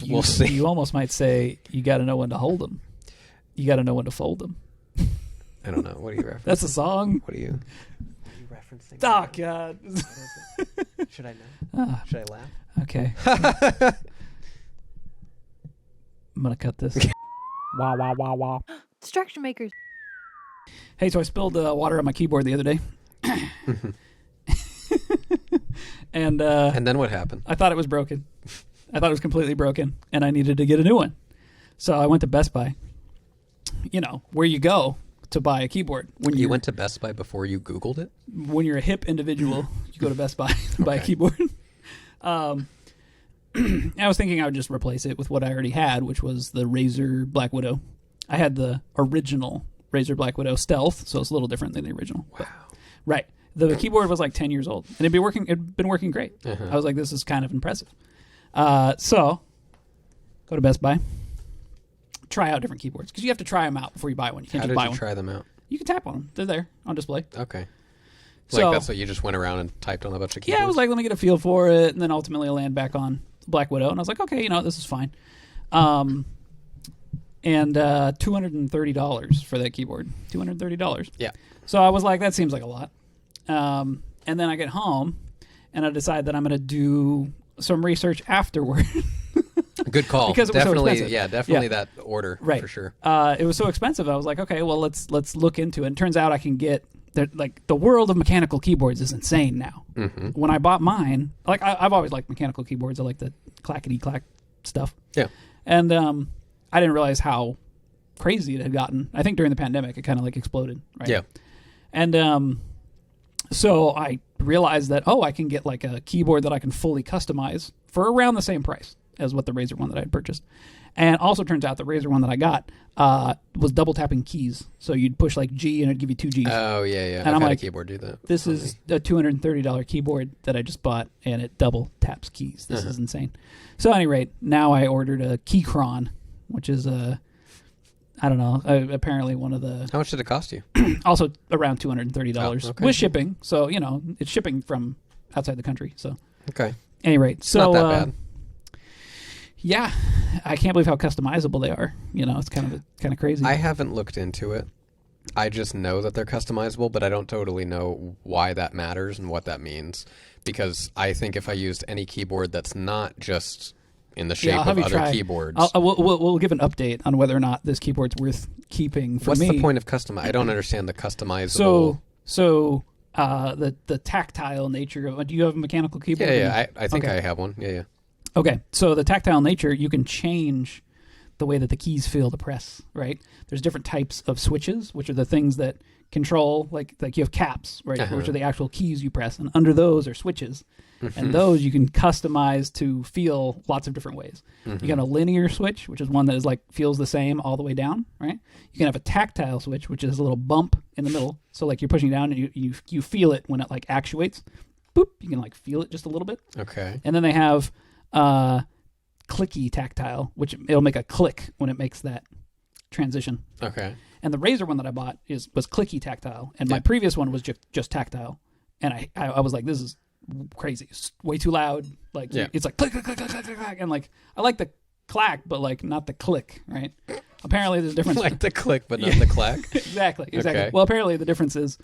we'll see. You almost might say you got to know when to hold them. You got to know when to fold them. I don't know. What are you referencing? That's a song. What are you referencing? Oh, God. Should I know? Should I laugh? Okay. I'm going to cut this. Wah, wah, wah, wah. Distraction makers. Hey, so I spilled water on my keyboard the other day. And then what happened? I thought it was broken. I thought it was completely broken, and I needed to get a new one. So I went to Best Buy. You know, where you go to buy a keyboard. You went to Best Buy before you Googled it? When you're a hip individual, you go to Best Buy to buy a keyboard. I was thinking I would just replace it with what I already had, which was the Razer Black Widow. I had the original Razer Black Widow Stealth, so it's a little different than the original. Wow. But, right. The keyboard was like 10 years old, and it'd been working great. I was like, this is kind of impressive. So, go to Best Buy. Try out different keyboards, because you have to try them out before you buy one. You can't just buy one. How did you try them out? You can tap on them. They're there on display. Okay. So, that's what you just went around and typed on a bunch of keyboards? Yeah, I was like, let me get a feel for it, and then ultimately I land back on Black Widow, and I was like, okay, this is fine. And $230 for that keyboard. $230. Yeah. So I was like, that seems like a lot. And then I get home, and I decide that I'm going to do some research afterward. Good call. Because it was definitely, so expensive. definitely that order, right. for sure. It was so expensive. I was like, okay, well, let's look into it. And it turns out I can get the world of mechanical keyboards is insane now. Mm-hmm. When I bought mine, I've always liked mechanical keyboards. I like the clackety clack stuff. Yeah. And I didn't realize how crazy it had gotten. I think during the pandemic it kind of exploded. Right. Yeah. And so I realized that I can get a keyboard that I can fully customize for around the same price as what the Razer one that I had purchased. And also turns out the Razer one that I got was double tapping keys. So you'd push G and it'd give you 2 Gs. Oh, yeah. And I've had a keyboard do that. This is a $230 keyboard that I just bought, and it double taps keys. This is insane. So at any rate, now I ordered a Keychron, which is I don't know, apparently one of the... How much did it cost you? Also around $230 okay. with shipping. So, it's shipping from outside the country. So, okay. At any rate, so... Not that bad. Yeah, I can't believe how customizable they are. It's kind of crazy. I haven't looked into it. I just know that they're customizable, but I don't totally know why that matters and what that means. Because I think if I used any keyboard that's not just in the shape of other keyboards... We'll give an update on whether or not this keyboard's worth keeping for me. What's the point of I don't understand the customizable... So the tactile nature of... Do you have a mechanical keyboard? Yeah, I think I have one. Yeah. Okay, so the tactile nature, you can change the way that the keys feel to press, right? There's different types of switches, which are the things that control, like you have caps, right, which are the actual keys you press, and under those are switches. And those you can customize to feel lots of different ways. You got a linear switch, which is one that is feels the same all the way down, right? You can have a tactile switch, which is a little bump in the middle. So you're pushing down and you feel it when it actuates. Boop, you can feel it just a little bit. Okay. And then they have clicky tactile, which it'll make a click when it makes that transition. Okay. And the Razer one that I bought was clicky tactile, and my previous one was just tactile. And I was like, this is crazy. It's way too loud. It's click, click, click, click, click, click, and I like the clack, but not the click, right? Apparently there's a difference. Like the click, but not the clack. Exactly. Okay. Well, apparently the difference is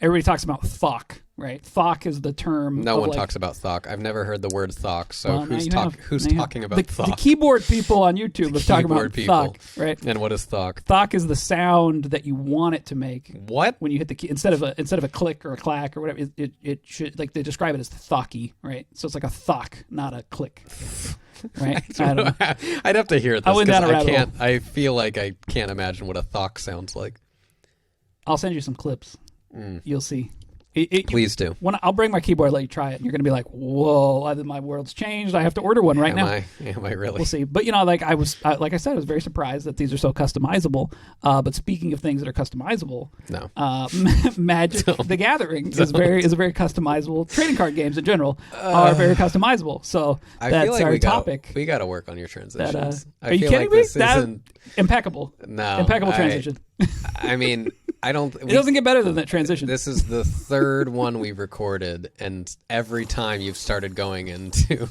everybody talks about thock, right? Thock is the term. No one talks about thock. I've never heard the word thock. So who's talking about thock? The keyboard people on YouTube are talking about thock, right? And what is thock? Thock is the sound that you want it to make. What? When you hit the key, instead of a click or a clack or whatever, it should they describe it as thocky, right? So it's like a thock, not a click. Right? I don't know. I'd have to hear this because I can't. I feel like I can't imagine what a thock sounds like. I'll send you some clips. You'll see. Please do. I'll bring my keyboard, let you try it, and you're going to be like, whoa, my world's changed. I have to order one right now. Am I really? We'll see. But, like I said, I was very surprised that these are so customizable. But speaking of things that are customizable, no. Magic the Gathering is a very customizable. Trading card games in general are very customizable. So that's like our topic. We got to work on your transitions. Are you kidding me? Impeccable. No. Impeccable transition. I mean... It doesn't get better than that transition. This is the third one we've recorded, and every time you've started going into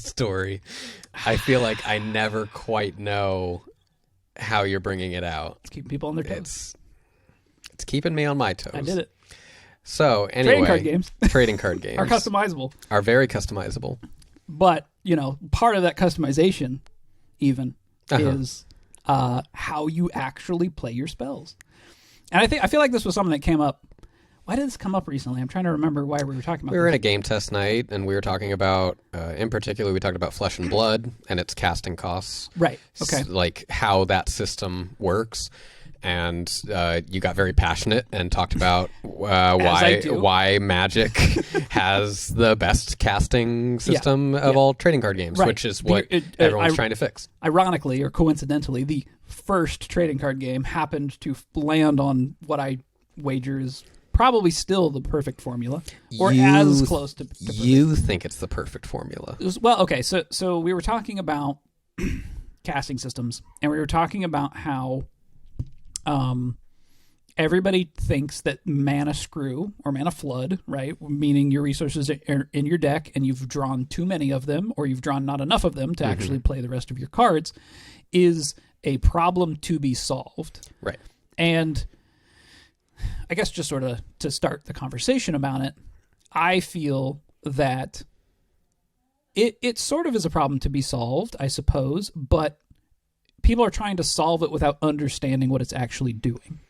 story. I feel like I never quite know how you're bringing it out. It's keeping people on their toes. It's keeping me on my toes. I did it. So anyway, trading card games are customizable. Are very customizable. But, part of that customization even is how you actually play your spells. And I feel like this was something that came up. Why did this come up recently? I'm trying to remember why we were talking about We were in a game test night, and we were talking about, in particular, we talked about Flesh and Blood and its casting costs. Right. Okay. Like how that system works. And you got very passionate and talked about why Magic has the best casting system of all trading card games, which is what everyone's trying to fix. Ironically, or coincidentally, the first trading card game happened to land on what I wager is probably still the perfect formula, or as close to perfect. You think it's the perfect formula. Well, okay, so we were talking about casting systems, and we were talking about how everybody thinks that mana screw or mana flood, right? Meaning your resources are in your deck and you've drawn too many of them, or you've drawn not enough of them to actually play the rest of your cards, is a problem to be solved. Right. And I guess just sort of to start the conversation about it, I feel that it sort of is a problem to be solved, I suppose, but people are trying to solve it without understanding what it's actually doing.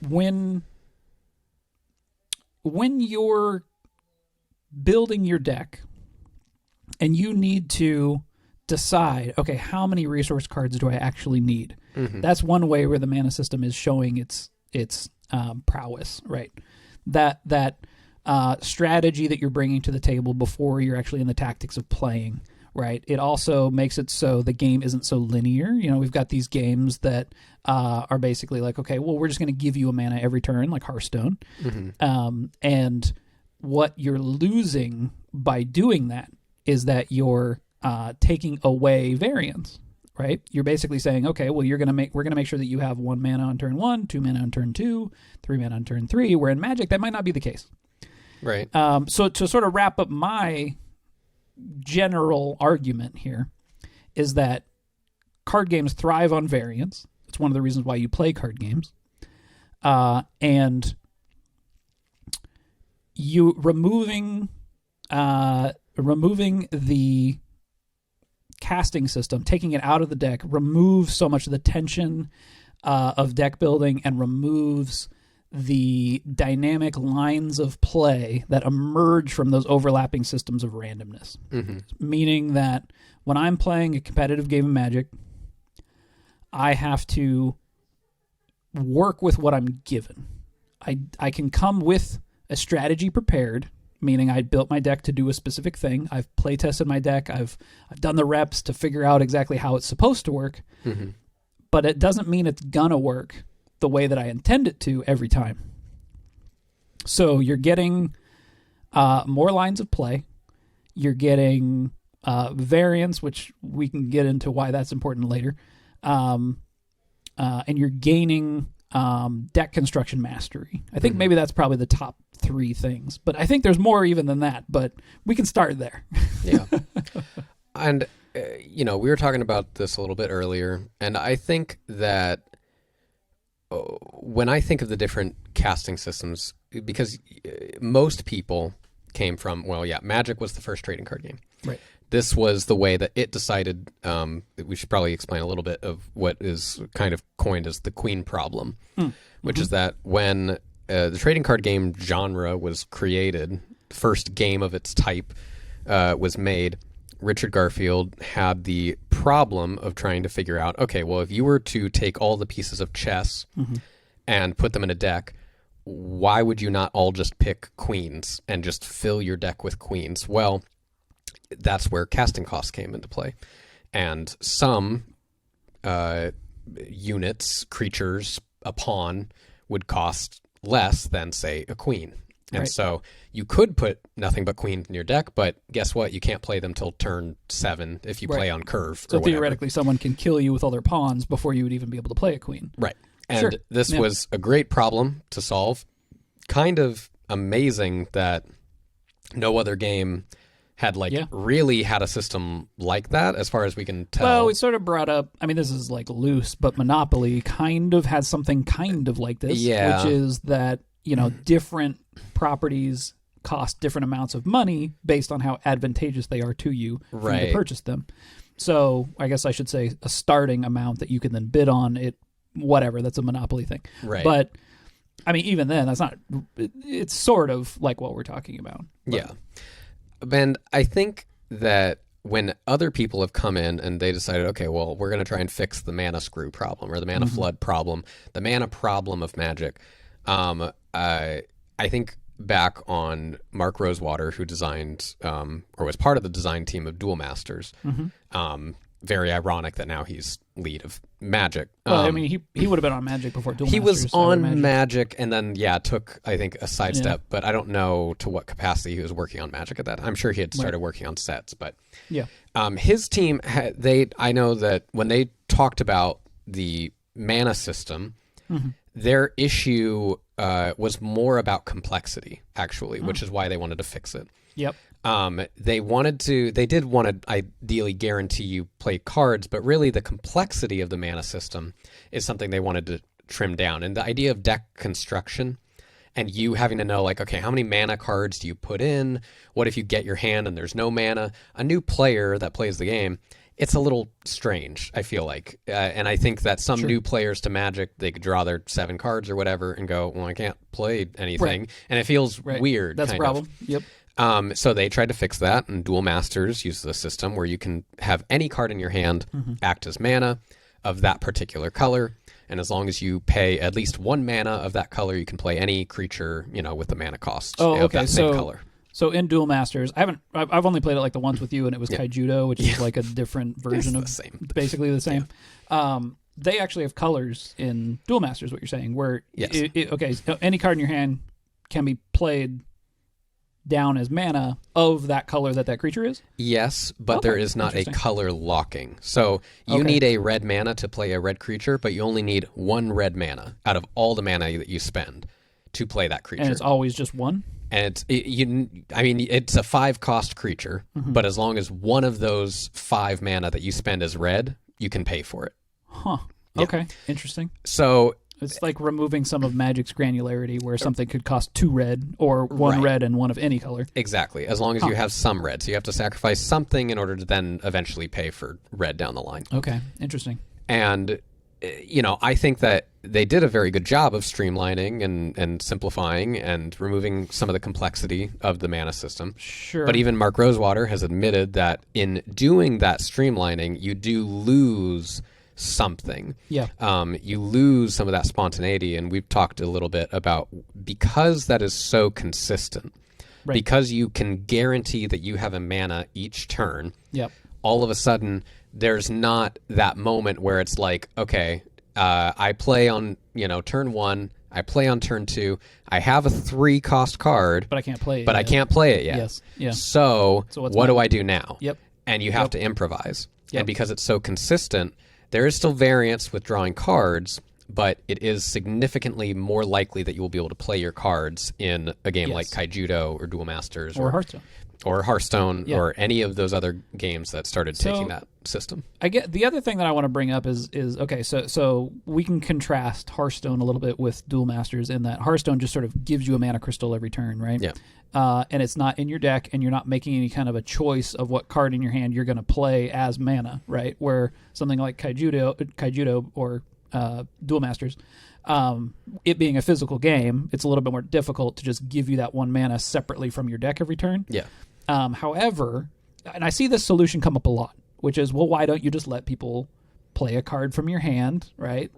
When you're building your deck and you need to decide, okay, how many resource cards do I actually need? That's one way where the mana system is showing its prowess, right? That strategy that you're bringing to the table before you're actually in the tactics of playing. Right. It also makes it so the game isn't so linear. We've got these games that are basically like, okay, well, we're just going to give you a mana every turn, like Hearthstone. And what you're losing by doing that is that you're taking away variance. Right. You're basically saying, okay, well, we're going to make sure that you have 1 mana on turn 1, 2 mana on turn 2, 3 mana on turn 3. Where in Magic that might not be the case. Right. So to sort of wrap up my general argument here is that card games thrive on variance. It's one of the reasons why you play card games. And you removing the casting system, taking it out of the deck, removes so much of the tension of deck building and removes the dynamic lines of play that emerge from those overlapping systems of randomness. Meaning that when I'm playing a competitive game of Magic, I have to work with what I'm given. I can come with a strategy prepared, meaning I built my deck to do a specific thing. I've play tested my deck. I've done the reps to figure out exactly how it's supposed to work. But it doesn't mean it's gonna work the way that I intend it to every time. So you're getting more lines of play. You're getting variance, which we can get into why that's important later. And you're gaining deck construction mastery. I think maybe that's probably the top 3 things. But I think there's more even than that. But we can start there. Yeah. And, we were talking about this a little bit earlier. And I think that when I think of the different casting systems, because most people came from, Magic was the first trading card game. Right. This was the way that it decided. We should probably explain a little bit of what is kind of coined as the queen problem, which is that when the trading card game genre was created, the first game of its type was made, Richard Garfield had the problem of trying to figure out, okay, well, if you were to take all the pieces of chess and put them in a deck, why would you not all just pick queens and just fill your deck with queens? Well, that's where casting costs came into play. And some units, creatures, a pawn would cost less than, say, a queen. And so you could put nothing but queens in your deck, but guess what? You can't play them till turn 7 if you play on curve. So theoretically, someone can kill you with all their pawns before you would even be able to play a queen. Right. And this was a great problem to solve. Kind of amazing that no other game had really had a system like that, as far as we can tell. Well, we sort of brought up, I mean, this is like loose, but Monopoly kind of has something kind of like this, which is that, different properties cost different amounts of money based on how advantageous they are to you for you to purchase them. So I guess I should say a starting amount that you can then bid on it, whatever, that's a Monopoly thing. Right. But I mean, even then, it's sort of like what we're talking about. But. Yeah. And I think that when other people have come in and they decided, okay, well, we're going to try and fix the mana screw problem or the mana flood problem, the mana problem of Magic, I think back on Mark Rosewater, who designed or was part of the design team of Duel Masters. Very ironic that now he's lead of Magic. Well, I mean, he would have been on Magic before Duel Masters. He was on Magic and then, took, I think, a sidestep, but I don't know to what capacity he was working on Magic at that. I'm sure he had started working on sets, but his team, I know that when they talked about the mana system, their issue was more about complexity, actually, which is why they wanted to fix it. Yep. They did want to ideally guarantee you play cards, but really the complexity of the mana system is something they wanted to trim down. And the idea of deck construction and you having to know, like, okay, how many mana cards do you put in? What if you get your hand and there's no mana? A new player that plays the game, it's a little strange, I feel like. And I think that some new players to Magic, they could draw their 7 cards or whatever and go, well, I can't play anything. Right. And it feels weird. That's a problem. Yep. So they tried to fix that, and Duel Masters uses a system where you can have any card in your hand act as mana of that particular color, and as long as you pay at least 1 mana of that color, you can play any creature, with the mana cost of that same color. So in Duel Masters, I've only played it like the once with you, and it was Kaijudo, which is like a different version of basically the same. They actually have colors in Duel Masters, what you're saying, where any card in your hand can be played down as mana of that color that creature is? Yes, but there is not a color locking. So you need a red mana to play a red creature, but you only need 1 red mana out of all the mana that you spend to play that creature. And it's always just 1? And it's a 5-cost creature, but as long as one of those 5 mana that you spend is red, you can pay for it. Huh. Yeah. Okay. Interesting. So it's like removing some of Magic's granularity where something could cost 2 red or 1 red and 1 of any color. Exactly. As long as you have some red. So you have to sacrifice something in order to then eventually pay for red down the line. Okay. Interesting. And, I think that they did a very good job of streamlining and simplifying and removing some of the complexity of the mana system. Sure. But even Mark Rosewater has admitted that in doing that streamlining, you do lose something. Yeah. You lose some of that spontaneity, and we've talked a little bit about, because that is so consistent, because you can guarantee that you have a mana each turn. Yep. All of a sudden, there's not that moment where it's like, okay, I play on turn 1, I play on turn 2, I have a 3-cost card, but I can't play it. But yet. I can't play it yet. Yes. Yeah. So what do I do now? Yep. And you have to improvise. Yep. And because it's so consistent, there is still variance with drawing cards, but it is significantly more likely that you will be able to play your cards in a game like Kaijudo or Duel Masters or Hearthstone. Or Hearthstone or any of those other games that started taking that system. I get the other thing that I want to bring up is okay, so we can contrast Hearthstone a little bit with Duel Masters in that Hearthstone just sort of gives you a mana crystal every turn, right? Yeah. And it's not in your deck, and you're not making any kind of a choice of what card in your hand you're going to play as mana, right? Where something like Kaijudo or Duel Masters, it being a physical game, it's a little bit more difficult to just give you that 1 mana separately from your deck every turn. Yeah. However, and I see this solution come up a lot, which is, well, why don't you just let people play a card from your hand, right?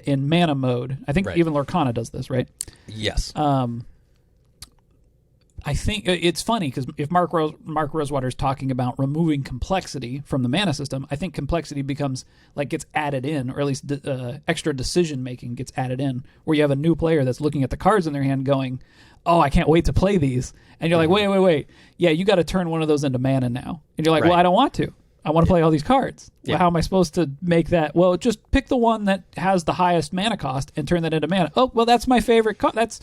In mana mode. I think even Lorcana does this, right? Yes. I think it's funny because if Mark Rosewater is talking about removing complexity from the mana system, I think complexity becomes gets added in, or at least extra decision making gets added in, where you have a new player that's looking at the cards in their hand going, oh, I can't wait to play these. And you're like, wait. Yeah, you got to turn one of those into mana now. And you're like, well, I don't want to. I want to play all these cards. Well, how am I supposed to make that? Well, just pick the one that has the highest mana cost and turn that into mana. Oh, well, that's my favorite card. That's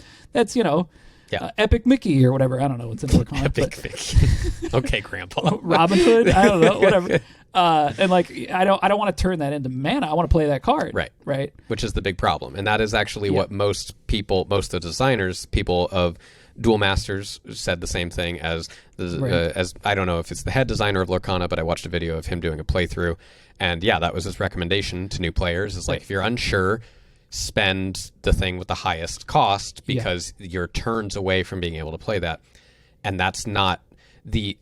Yeah. Epic Mickey or whatever. I don't know what's in Lorcana. Epic Mickey. Okay, Grandpa. Robin Hood. I don't know. Whatever. And like I don't want to turn that into mana. I want to play that card. Right. Which is the big problem, and that is actually what most of the designers, people of Duel Masters, said the same thing as as I don't know if it's the head designer of Lorcana, but I watched a video of him doing a playthrough, and that was his recommendation to new players. Is like if you're unsure, spend the thing with the highest cost because you're turns away from being able to play that, and that's not the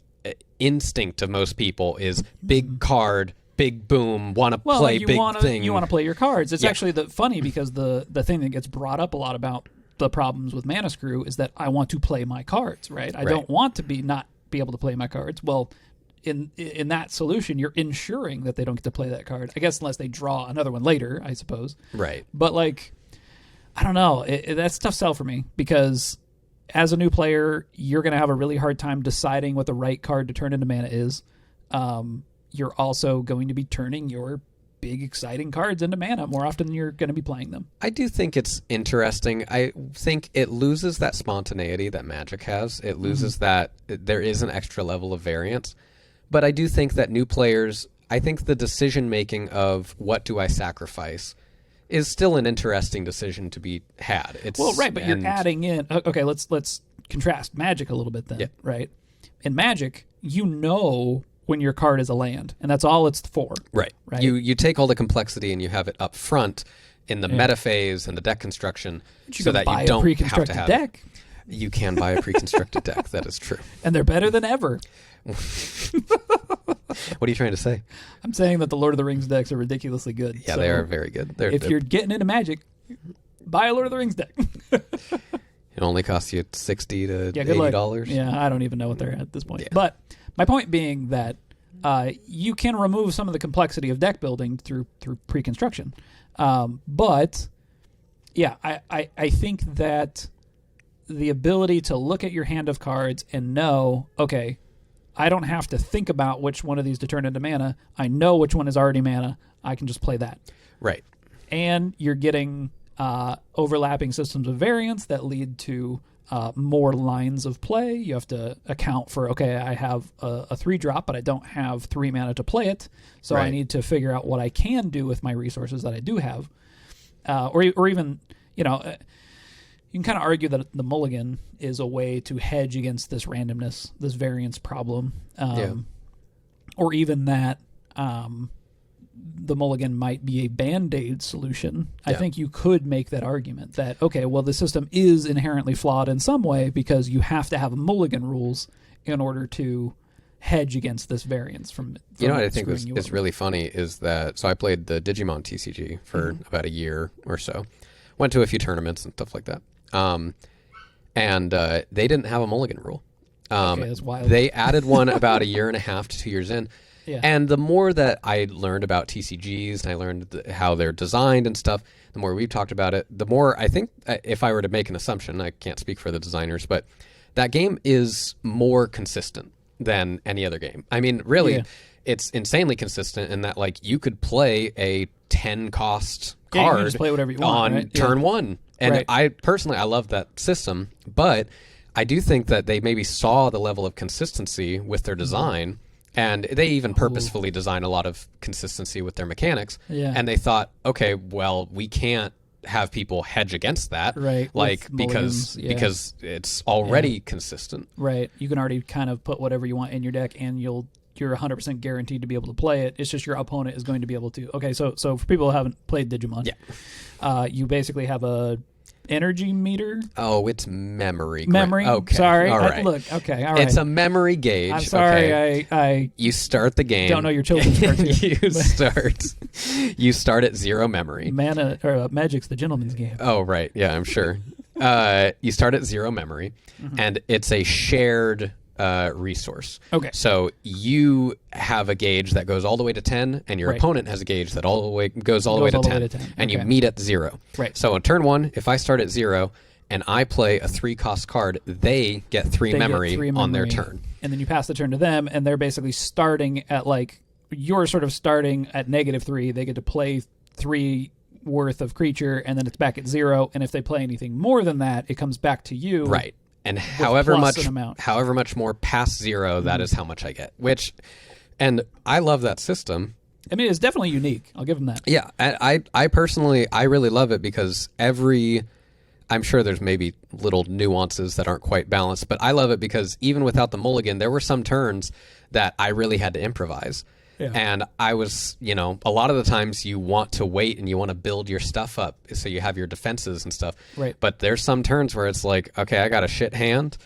instinct of most people. Is big card, big boom, want to play big thing. You want to play your cards. It's actually funny because the thing that gets brought up a lot about the problems with Mana Screw is that I want to play my cards, right? I don't want to not be able to play my cards. Well, in that solution, you're ensuring that they don't get to play that card. I guess unless they draw another one later, I suppose. Right. But like, I don't know. That's a tough sell for me because as a new player, you're going to have a really hard time deciding what the right card to turn into mana is. You're also going to be turning your big, exciting cards into mana more often than you're going to be playing them. I do think it's interesting. I think it loses that spontaneity that Magic has. It loses that there is an extra level of variance. But I do think that new players, I think the decision-making of what do I sacrifice is still an interesting decision to be had. But you're adding in... Okay, let's contrast Magic a little bit then, right? In Magic, you know when your card is a land, and that's all it's for. Right. You take all the complexity and you have it up front in the meta phase and the deck construction so that you don't have to have deck. You can buy a pre-constructed deck. That is true. And they're better than ever. What are you trying to say? I'm saying that the Lord of the Rings decks are ridiculously good. Yeah, they are very good. If you're getting into Magic, buy a Lord of the Rings deck. It only costs you $60 to $80. Yeah, I don't even know what they're at this point. Yeah. But my point being that you can remove some of the complexity of deck building through pre-construction. But yeah, I think that the ability to look at your hand of cards and know, okay, I don't have to think about which one of these to turn into mana. I know which one is already mana. I can just play that. Right. And you're getting overlapping systems of variance that lead to more lines of play. You have to account for, okay, I have a 3-drop, but I don't have 3 mana to play it. So I need to figure out what I can do with my resources that I do have. Or even, you can kind of argue that the mulligan is a way to hedge against this randomness, this variance problem. Or even that the mulligan might be a Band-Aid solution. I think you could make that argument that, okay, well, the system is inherently flawed in some way because you have to have mulligan rules in order to hedge against this variance from what I think is really funny is that, so I played the Digimon TCG for about a year or so. Went to a few tournaments and stuff like that. And they didn't have a mulligan rule. That's wild. They added one about a year and a half to 2 years in. Yeah. And the more that I learned about TCGs and I learned how they're designed and stuff, the more we've talked about it, the more I think, if I were to make an assumption, I can't speak for the designers, but that game is more consistent than any other game. I mean, really, it's insanely consistent in that, like, you could play a 10-cost card you can just play whatever you want, on turn one. And I personally, I love that system, but I do think that they maybe saw the level of consistency with their design, and they even purposefully design a lot of consistency with their mechanics. Yeah. And they thought, okay, well, we can't have people hedge against that, like because it's already consistent. Right. You can already kind of put whatever you want in your deck, and you're 100% guaranteed to be able to play it. It's just your opponent is going to be able to. Okay, so for people who haven't played Digimon, you basically have a energy meter. Oh, it's memory. Okay. Sorry. All right. All right. It's a memory gauge. I'm sorry. Okay. You start the game. Don't know your children's cartoon. You start at 0 memory. Magic's the gentleman's game. Oh, right. Yeah, I'm sure. You start at 0 memory, and it's a shared resource. Okay. So you have a gauge that goes all the way to 10, and your opponent has a gauge that goes all the way to 10. And you meet at 0. Right. So on turn 1, if I start at 0 and I play a 3-cost card, they get 3 memory on their turn. And then you pass the turn to them, and they're basically starting at, like, you're sort of starting at -3. They get to play 3 worth of creature, and then it's back at 0. And if they play anything more than that, it comes back to you. Right. and however plus an amount. much more past zero, that is how much I get. And I love that system. I mean, it's definitely unique. I'll give them that. Yeah, I personally, I really love it because I'm sure there's maybe little nuances that aren't quite balanced, but I love it because even without the mulligan, there were some turns that I really had to improvise. Yeah. And I was, a lot of the times you want to wait and you want to build your stuff up so you have your defenses and stuff. Right. But there's some turns where it's like, okay, I got a shit hand.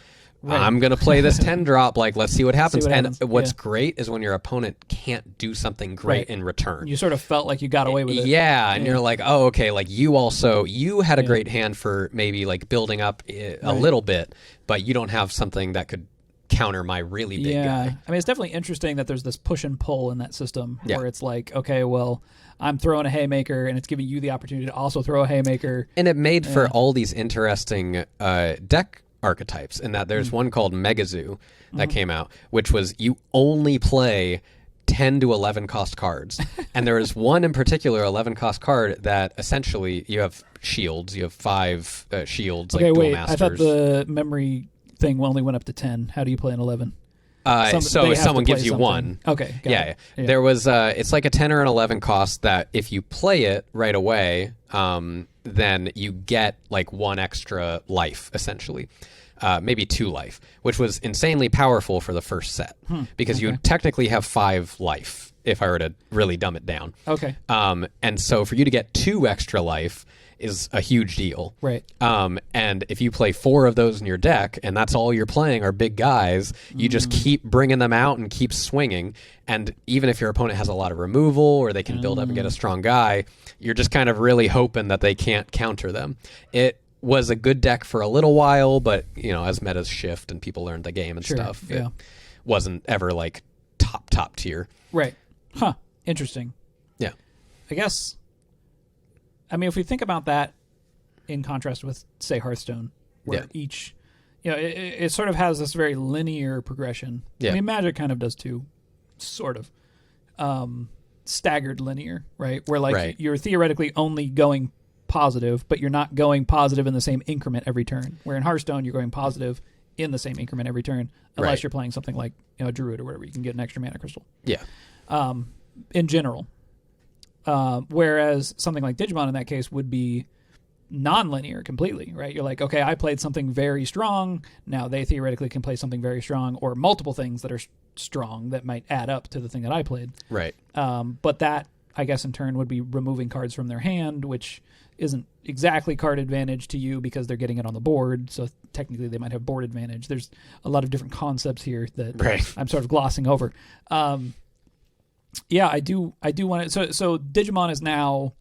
Right. I'm going to play this 10 drop. Like, let's see what happens. What's great is when your opponent can't do something great in return. You sort of felt like you got away with it. Yeah. And you're like, oh, okay. Like you had a great hand for maybe like building up a little bit, but you don't have something that could counter my really big guy. I mean, it's definitely interesting that there's this push and pull in that system where it's like, okay, well, I'm throwing a haymaker and it's giving you the opportunity to also throw a haymaker. And it made for all these interesting deck archetypes, in that there's one called Megazoo that came out, which was you only play 10 to 11 cost cards. And there is one in particular 11 cost card that essentially you have shields. You have 5 shields, Okay, like wait, Duel Masters. I thought the memory thing only went up to 10. How do you play an 11? So someone gives you one. Okay. Yeah. There was it's like a 10 or an 11 cost that if you play it right away, then you get like 1 extra life, essentially. Maybe 2 life, which was insanely powerful for the first set because you technically have 5 life if I were to really dumb it down. Okay. And so for you to get 2 extra life is a huge deal. Right. And if you play 4 of those in your deck and that's all you're playing are big guys, you just keep bringing them out and keep swinging. And even if your opponent has a lot of removal or they can build up and get a strong guy, you're just kind of really hoping that they can't counter them. It was a good deck for a little while, but as metas shift and people learned the game and stuff, it wasn't ever like top tier. Right. Huh. Interesting. Yeah. I guess, I mean, if we think about that in contrast with, say, Hearthstone, where each, it sort of has this very linear progression. Yeah. I mean, Magic kind of does too, sort of. Staggered linear, right? Where like you're theoretically only going positive, but you're not going positive in the same increment every turn. Where in Hearthstone, you're going positive in the same increment every turn, unless you're playing something like a Druid or whatever. You can get an extra mana crystal. Yeah. In general. Whereas something like Digimon in that case would be non-linear completely, right? You're like, okay, I played something very strong. Now they theoretically can play something very strong or multiple things that are strong that might add up to the thing that I played. Right. But that, I guess, in turn would be removing cards from their hand, which isn't exactly card advantage to you because they're getting it on the board. So technically they might have board advantage. There's a lot of different concepts here that I'm sort of glossing over. Yeah, I do want to. So Digimon is now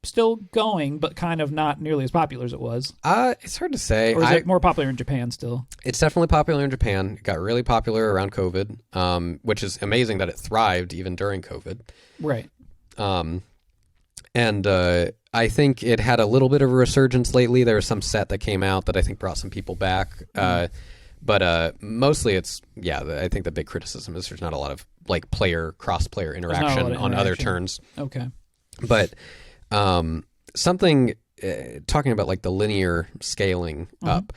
still going, but kind of not nearly as popular as it was. It's hard to say. Or is it more popular in Japan still? It's definitely popular in Japan. It got really popular around COVID, which is amazing that it thrived even during COVID. Right. And I think it had a little bit of a resurgence lately. There was some set that came out that I think brought some people back. But mostly it's, I think the big criticism is there's not a lot of like cross-player interaction on other turns. Okay. But something, talking about like the linear scaling up,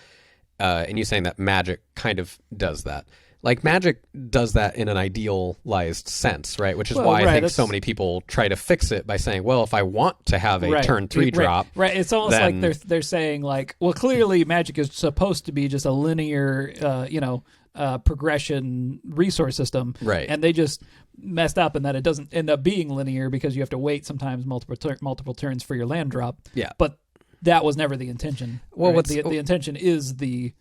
and you saying that Magic kind of does that. Like Magic does that in an idealized sense, right? Which is why I think so many people try to fix it by saying, well, if I want to have a turn 3 drop. Right. It's almost like they're saying like, well, clearly Magic is supposed to be just a linear, progression resource system. Right. And they just messed up in that it doesn't end up being linear because you have to wait sometimes multiple turns for your land drop. Yeah. But that was never the intention. Well, right? The intention is the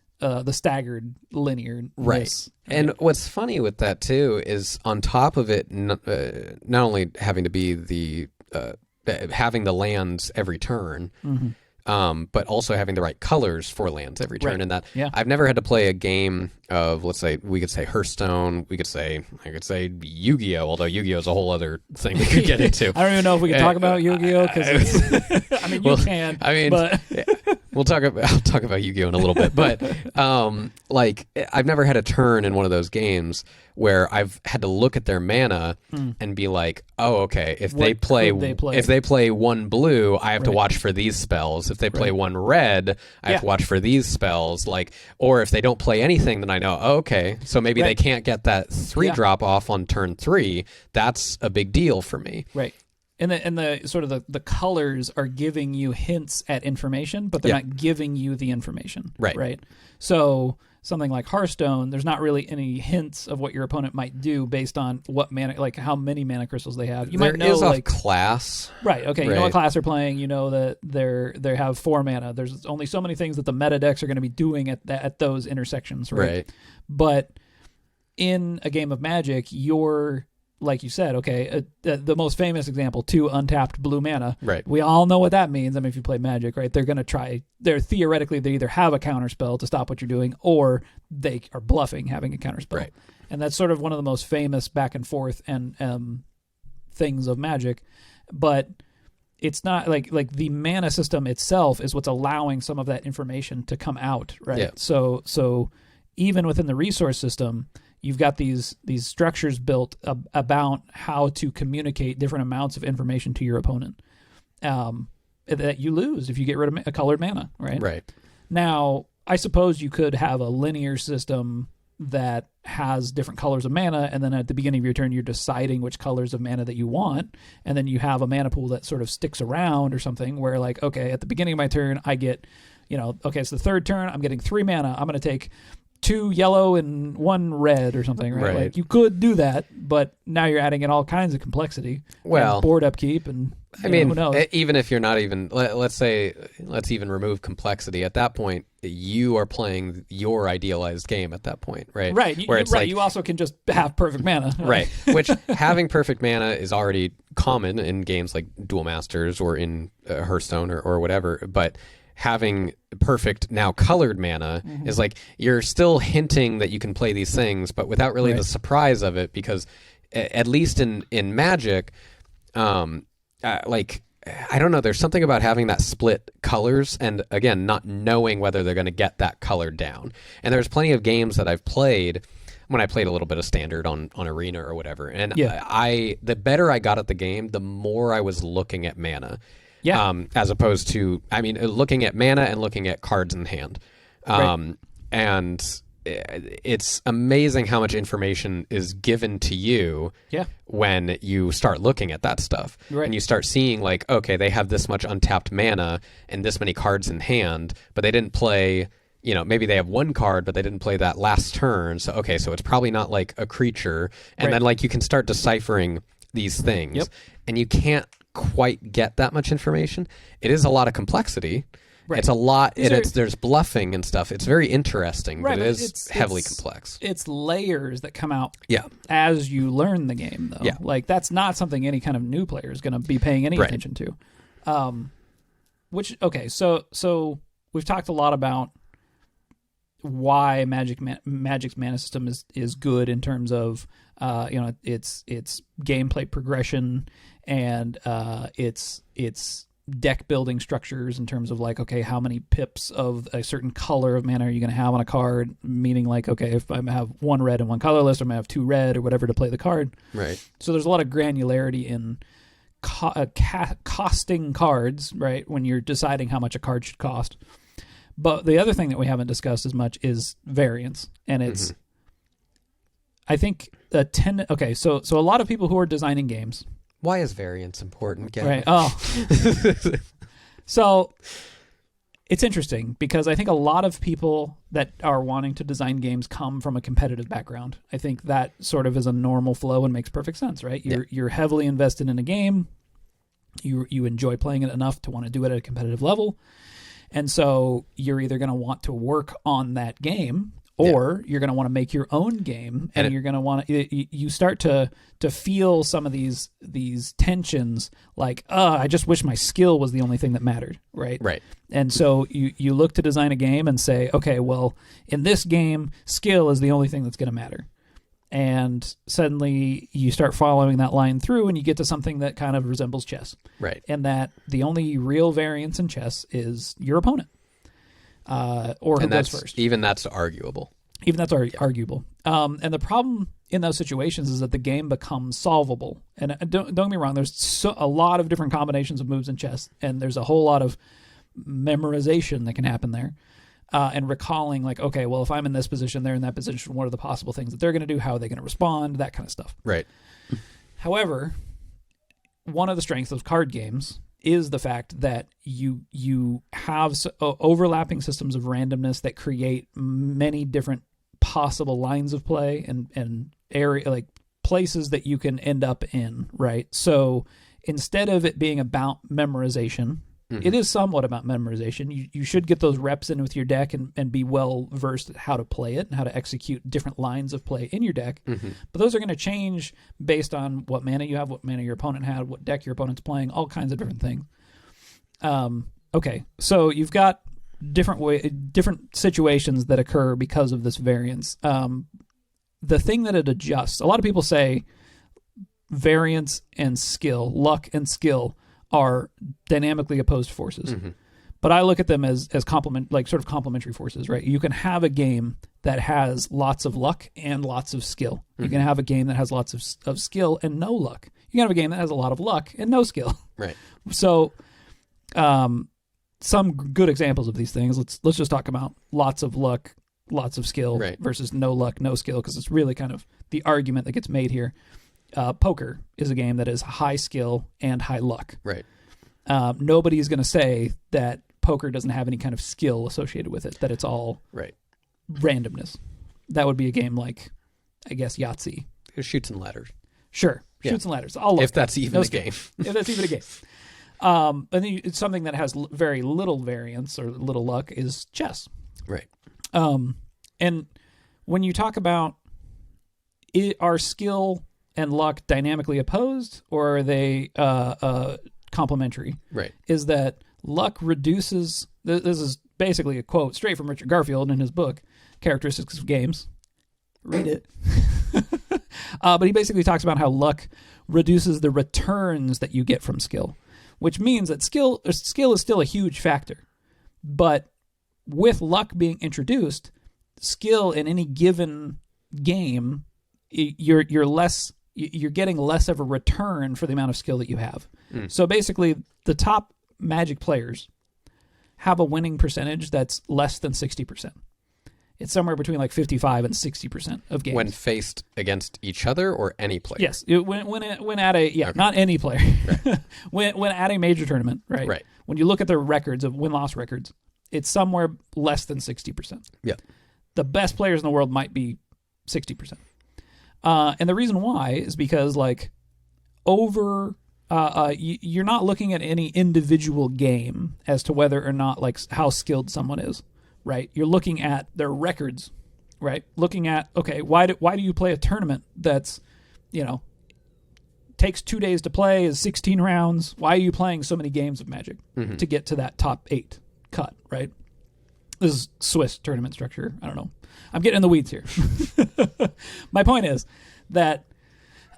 staggered linear. Right. And what's funny with that too is on top of it, not only having to be the having the lands every turn, but also having the right colors for lands every turn. And that I've never had to play a game of, let's say, we could say Hearthstone, I could say Yu-Gi-Oh, although Yu-Gi-Oh is a whole other thing we could get into. I don't even know if we can talk about Yu-Gi-Oh because I mean, you can. I mean, but I'll talk about Yu-Gi-Oh in a little bit, but like I've never had a turn in one of those games where I've had to look at their mana and be like, oh, okay, if they play one blue, I have to watch for these spells. If they play one red, I have to watch for these spells. Like, or if they don't play anything, then I know, oh, okay, so maybe they can't get that 3-drop off on turn 3. That's a big deal for me. Right. And the sort of the colors are giving you hints at information, but they're not giving you the information. Right. So something like Hearthstone, there's not really any hints of what your opponent might do based on what mana, like how many mana crystals they have. There is a class. Right. Okay. You know what class they're playing. You know that they have 4 mana. There's only so many things that the meta decks are going to be doing at those intersections. Right. But in a game of Magic, you're, like you said, okay, the most famous example, 2 untapped blue mana. Right. We all know what that means. I mean, if you play Magic, right, they're going to try. Theoretically, they either have a counterspell to stop what you're doing, or they are bluffing having a counterspell. Right. And that's sort of one of the most famous back and forth and things of Magic. But it's not like the mana system itself is what's allowing some of that information to come out, right? Yeah. So even within the resource system, you've got these structures built about how to communicate different amounts of information to your opponent that you lose if you get rid of a colored mana, right? Right. Now, I suppose you could have a linear system that has different colors of mana, and then at the beginning of your turn, you're deciding which colors of mana that you want, and then you have a mana pool that sort of sticks around or something where, like, okay, at the beginning of my turn, I get, okay, it's the third turn, I'm getting 3 mana, I'm going to take 2 yellow and 1 red or something, right? Like, you could do that, but now you're adding in all kinds of complexity. Well, board upkeep, and who knows? Even if you're not even, let's even remove complexity. At that point, you are playing your idealized game at that point, right? Right. Where it's like, you also can just have perfect mana. Right. Which having perfect mana is already common in games like Duel Masters or in Hearthstone or whatever, but having perfect now colored mana is like you're still hinting that you can play these things, but without really the surprise of it, because at least in Magic, like, I don't know, there's something about having that split colors and, again, not knowing whether they're going to get that color down. And there's plenty of games that I've played when I played a little bit of Standard on Arena or whatever, and the better I got at the game, the more I was looking at mana. Yeah. As opposed to, looking at mana and looking at cards in hand. And it's amazing how much information is given to you when you start looking at that stuff. Right. And you start seeing, like, okay, they have this much untapped mana and this many cards in hand, but they didn't play, maybe they have 1 card, but they didn't play that last turn. So, okay, so it's probably not like a creature. And then, like, you can start deciphering these things. Yep. And you can't quite get that much information. It is a lot of complexity. Right. It's a lot. There's bluffing and stuff. It's very interesting, but it is heavily complex. It's layers that come out as you learn the game, though. Yeah. Like, that's not something any kind of new player is going to be paying any attention to. So we've talked a lot about why Magic's mana system is good in terms of its gameplay progression and its deck building structures in terms of, like, okay, how many pips of a certain color of mana are you going to have on a card, meaning, like, okay, if I have 1 red and 1 colorless, I'm going to have 2 red or whatever to play the card. Right. So there's a lot of granularity in costing cards, right, when you're deciding how much a card should cost. But the other thing that we haven't discussed as much is variance, and it's I think so a lot of people who are designing games. Why is variance important, Gavin? Right. Oh. So it's interesting because I think a lot of people that are wanting to design games come from a competitive background. I think that sort of is a normal flow and makes perfect sense, right? You're heavily invested in a game. You enjoy playing it enough to want to do it at a competitive level. And so you're either going to want to work on that game, or you're going to want to make your own game, and you're going to want to. You start to feel some of these tensions, like, I just wish my skill was the only thing that mattered, right? Right. And so you look to design a game and say, okay, well, in this game, skill is the only thing that's going to matter. And suddenly you start following that line through, and you get to something that kind of resembles chess. Right. And that the only real variance in chess is your opponent. or who And goes first. even that's arguable. Even that's arguable. And the problem in those situations is that the game becomes solvable. And don't get me wrong, there's a lot of different combinations of moves in chess, and there's a whole lot of memorization that can happen there. And recalling, like, okay, well, if I'm in this position, they're in that position, what are the possible things that they're going to do? How are they going to respond? That kind of stuff. Right. However, one of the strengths of card games is the fact that you have overlapping systems of randomness that create many different possible lines of play and area, like places that you can end up in, right? So instead of it being about memorization, it is somewhat about memorization. You should get those reps in with your deck and be well versed at how to play it and how to execute different lines of play in your deck. But those are going to change based on what mana you have, what mana your opponent had, what deck your opponent's playing, all kinds of different things. Okay, so you've got different situations that occur because of this variance. The thing that it adjusts, a lot of people say variance and skill, luck and skill, are dynamically opposed forces. But I look at them as complementary forces, right? You can have a game that has lots of luck and lots of skill. You can have a game that has lots of skill and no luck. You can have a game that has a lot of luck and no skill. Right. So some good examples of these things. Let's just talk about lots of luck, lots of skill versus no luck, no skill, because it's really kind of the argument that gets made here. Poker is a game that is high skill and high luck. Right. Nobody is going to say that poker doesn't have any kind of skill associated with it, that it's all randomness. That would be a game like, I guess, Yahtzee. Shoots and ladders. Sure. Yeah. Shoots and ladders. All luck. If that's even a game. If that's even a game. And then it's something that has very little variance or little luck is chess. Right. And when you talk about are skill and luck dynamically opposed, or are they complementary? Right. Is that luck reduces... This is basically a quote straight from Richard Garfield in his book, Characteristics of Games. Read it. But he basically talks about how luck reduces the returns that you get from skill, which means that skill is still a huge factor. But with luck being introduced, skill in any given game, you're getting less of a return for the amount of skill that you have. So basically, the top Magic players have a winning percentage that's less than 60%. It's somewhere between like 55 and 60% of games. When faced against each other or any player? Yes. When at a... Okay. Not any player. Right. when at a major tournament, right? Right. When you look at the records of win-loss records, it's somewhere less than 60%. Yeah. The best players in the world might be 60%. And the reason why is because, like, you're not looking at any individual game as to whether or not, like, how skilled someone is, right? You're looking at their records, right? Looking at, okay, why do you play a tournament that's, takes 2 days to play, is 16 rounds? Why are you playing so many games of Magic to get to that top 8 cut, right? This is Swiss tournament structure. I don't know. I'm getting in the weeds here. My point is that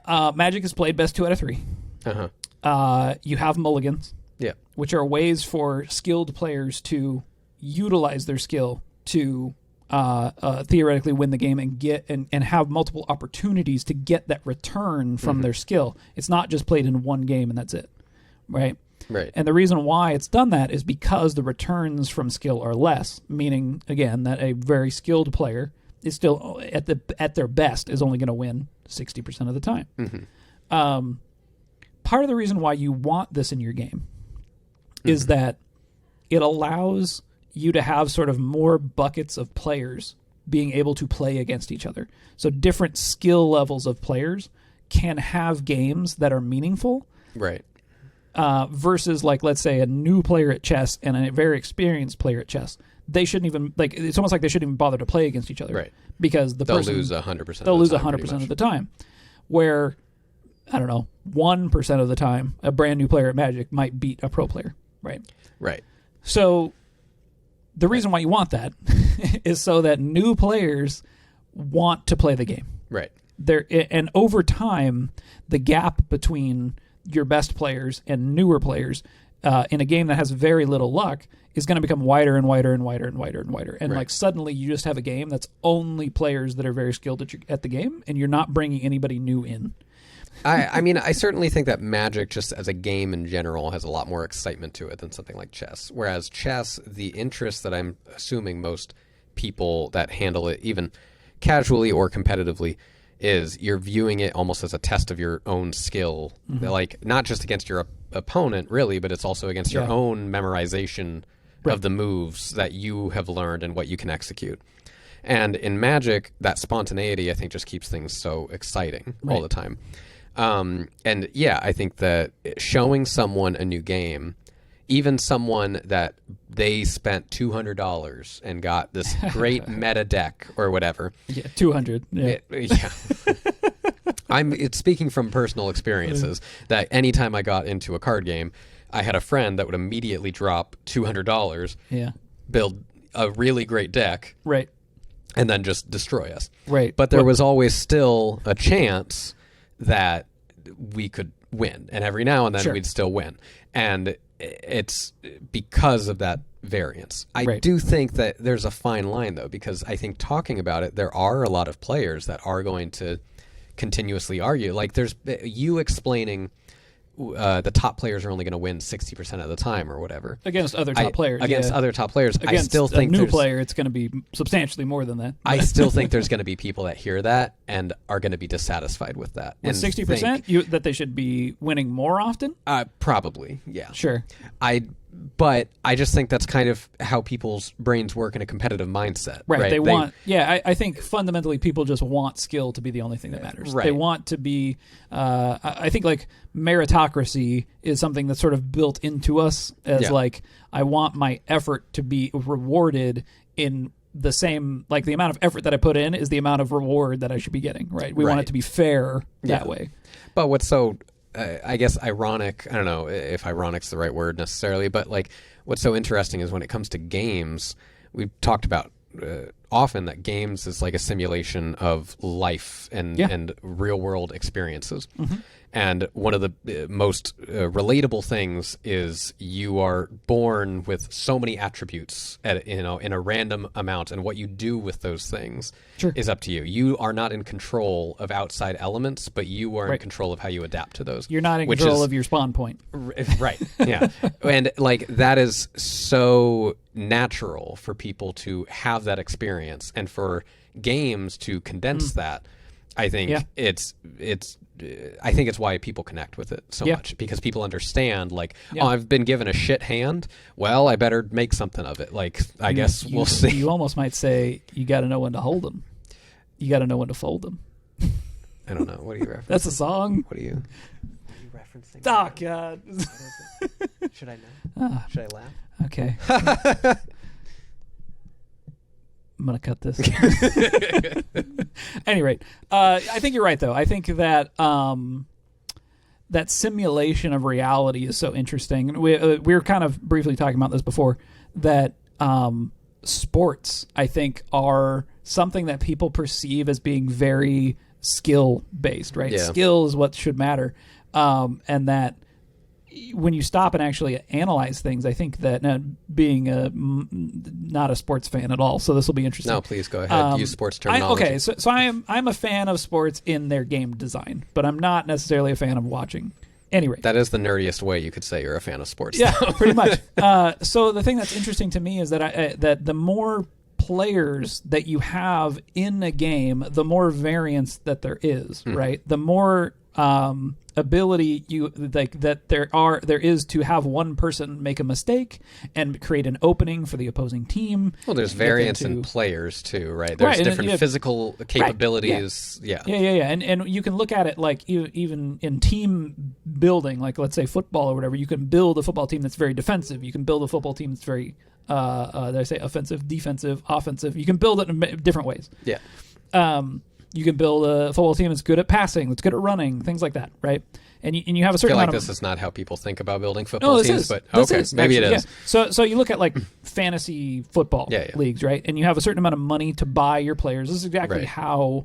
Magic is played best 2 out of 3. You have mulligans, which are ways for skilled players to utilize their skill to theoretically win the game and get and have multiple opportunities to get that return from their skill. It's not just played in one game and that's it, right? Right. And the reason why it's done that is because the returns from skill are less, meaning, again, that a very skilled player is still, at their best, is only going to win 60% of the time. Part of the reason why you want this in your game is that it allows you to have sort of more buckets of players being able to play against each other. So different skill levels of players can have games that are meaningful. Right. Versus, like, let's say a new player at chess and a very experienced player at chess. They shouldn't even, like, it's almost like they shouldn't even bother to play against each other. Right. Because they'll lose 100%. They'll lose 100% of the time. Where, I don't know, 1% of the time, a brand new player at Magic might beat a pro player. Right. Right. So the reason why you want that is so that new players want to play the game. Right. And over time, the gap between your best players and newer players in a game that has very little luck is going to become wider and wider and wider and wider and wider. And like suddenly you just have a game that's only players that are very skilled at the game, and you're not bringing anybody new in. I mean, I certainly think that Magic, just as a game in general, has a lot more excitement to it than something like chess. Whereas chess, the interest that I'm assuming most people that handle it, even casually or competitively, is you're viewing it almost as a test of your own skill, like not just against your opponent, really, but it's also against your own memorization of the moves that you have learned and what you can execute. And in Magic, that spontaneity, I think, just keeps things so exciting all the time. And yeah, I think that showing someone a new game, even someone that they spent $200 and got this great meta deck or whatever. Yeah, 200. Yeah. It's speaking from personal experiences that anytime I got into a card game, I had a friend that would immediately drop $200, build a really great deck, and then just destroy us. But there was always still a chance that we could win, and every now and then we'd still win, and it's because of that variance. I do think that there's a fine line, though, because I think talking about it, there are a lot of players that are going to continuously argue. Like there's you explaining the top players are only going to win 60% of the time or whatever against other top players. Other top players, against I still think a new player, it's going to be substantially more than that. I still think there's going to be people that hear that and are going to be dissatisfied with that. With 60%, that they should be winning more often. Probably, yeah. Sure. But I just think that's kind of how people's brains work in a competitive mindset. Right. They want, I think fundamentally people just want skill to be the only thing that matters. They want to be, I think like meritocracy is something that's sort of built into us as like, I want my effort to be rewarded in the same, like the amount of effort that I put in is the amount of reward that I should be getting, right? We want it to be fair that way. But what's so... I guess ironic, I don't know if ironic's the right word necessarily, but like what's so interesting is when it comes to games, we've talked about often that games is like a simulation of life and real world experiences. And one of the most relatable things is you are born with so many attributes in a random amount, and what you do with those things is up to you. You are not in control of outside elements, but you are in control of how you adapt to those. You're not in control of your spawn point. Right. Yeah. And like that is so natural for people to have that experience, and for games to condense that. I think I think it's why people connect with it so much, because people understand like, oh, I've been given a shit hand. Well, I better make something of it. Like, I guess we'll see. You almost might say you got to know when to hold them. You got to know when to fold them. I don't know. What are you referencing? That's a song. What are you referencing? Oh, God. Should I know? Should I laugh? Okay. I'm going to cut this. At any rate, I think you're right, though. I think that that simulation of reality is so interesting. We were kind of briefly talking about this before, that sports, I think, are something that people perceive as being very skill-based, right? Yeah. Skill is what should matter. And that when you stop and actually analyze things, I think that being not a sports fan at all, so this will be interesting. No, please go ahead. Use sports terminology. So I'm a fan of sports in their game design, but I'm not necessarily a fan of watching. Anyway, that is the nerdiest way you could say you're a fan of sports. Yeah, pretty much. So the thing that's interesting to me is that that the more players that you have in a game, the more variance that there is, right? The more ability there is to have one person make a mistake and create an opening for the opposing team. Well, there's variance in players too, right? There's different physical capabilities. Yeah. And you can look at it like even in team building, like let's say football or whatever. You can build a football team that's very defensive. You can build a football team that's very did I say offensive, defensive, offensive? You can build it in different ways. Yeah. You can build a football team that's good at passing, that's good at running, things like that, right? And you have a certain I feel like amount this is not how people think about building football teams, but maybe it is. Yeah. So you look at like fantasy football leagues, right? And you have a certain amount of money to buy your players. This is exactly how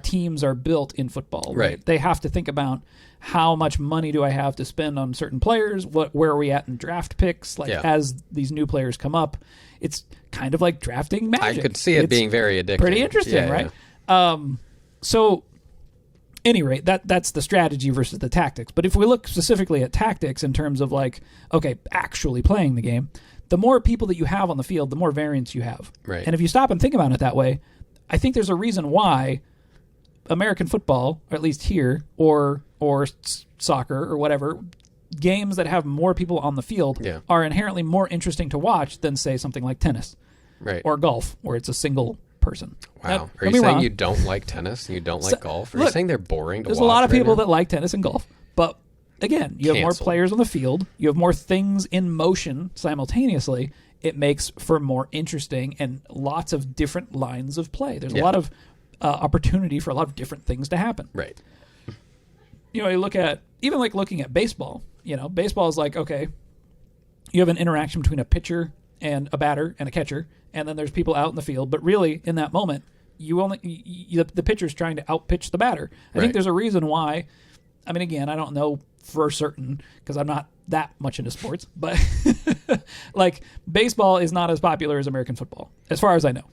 teams are built in football. Right. They have to think about how much money do I have to spend on certain players? Where are we at in draft picks? As these new players come up, it's kind of like drafting Magic. I could see it being very addictive. Pretty interesting, right? Yeah. So, any rate, that's the strategy versus the tactics. But if we look specifically at tactics in terms of actually playing the game, the more people that you have on the field, the more variance you have. Right. And if you stop and think about it that way, I think there's a reason why American football, or at least here, or soccer or whatever, games that have more people on the field are inherently more interesting to watch than, say, something like tennis or golf, where it's a single person. Wow. Now, are you saying you don't like tennis and you don't like golf? Are you saying they're boring to watch? There's a lot of people that like tennis and golf, but again, you have more players on the field, you have more things in motion simultaneously. It makes for more interesting and lots of different lines of play. There's a lot of opportunity for a lot of different things to happen. Right. You look at, even looking at baseball, baseball is okay, you have an interaction between a pitcher and a batter and a catcher, and then there's people out in the field, but really in that moment, the pitcher's trying to outpitch the batter. I think there's a reason why. I mean, again, I don't know for certain because I'm not that much into sports, but baseball is not as popular as American football, as far as I know.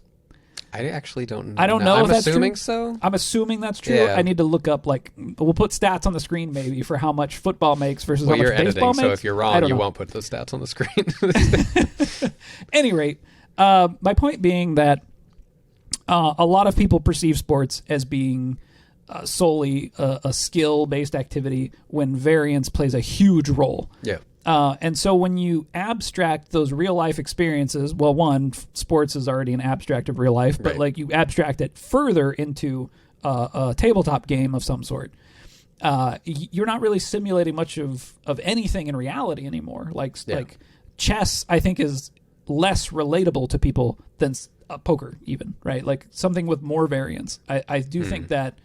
I actually don't know. I don't know I'm if that's assuming true. so. I'm assuming that's true. Yeah. I need to look up, we'll put stats on the screen maybe for how much football makes versus how much you're baseball editing, makes. so if you're wrong, you won't put the stats on the screen. Any rate, my point being that a lot of people perceive sports as being solely a skill-based activity when variance plays a huge role. Yeah. And so when you abstract those real-life experiences, well, one, sports is already an abstract of real life, but you abstract it further into a tabletop game of some sort, you're not really simulating much of anything in reality anymore. Like chess, I think, is less relatable to people than poker even, right? Like something with more variance. I do think that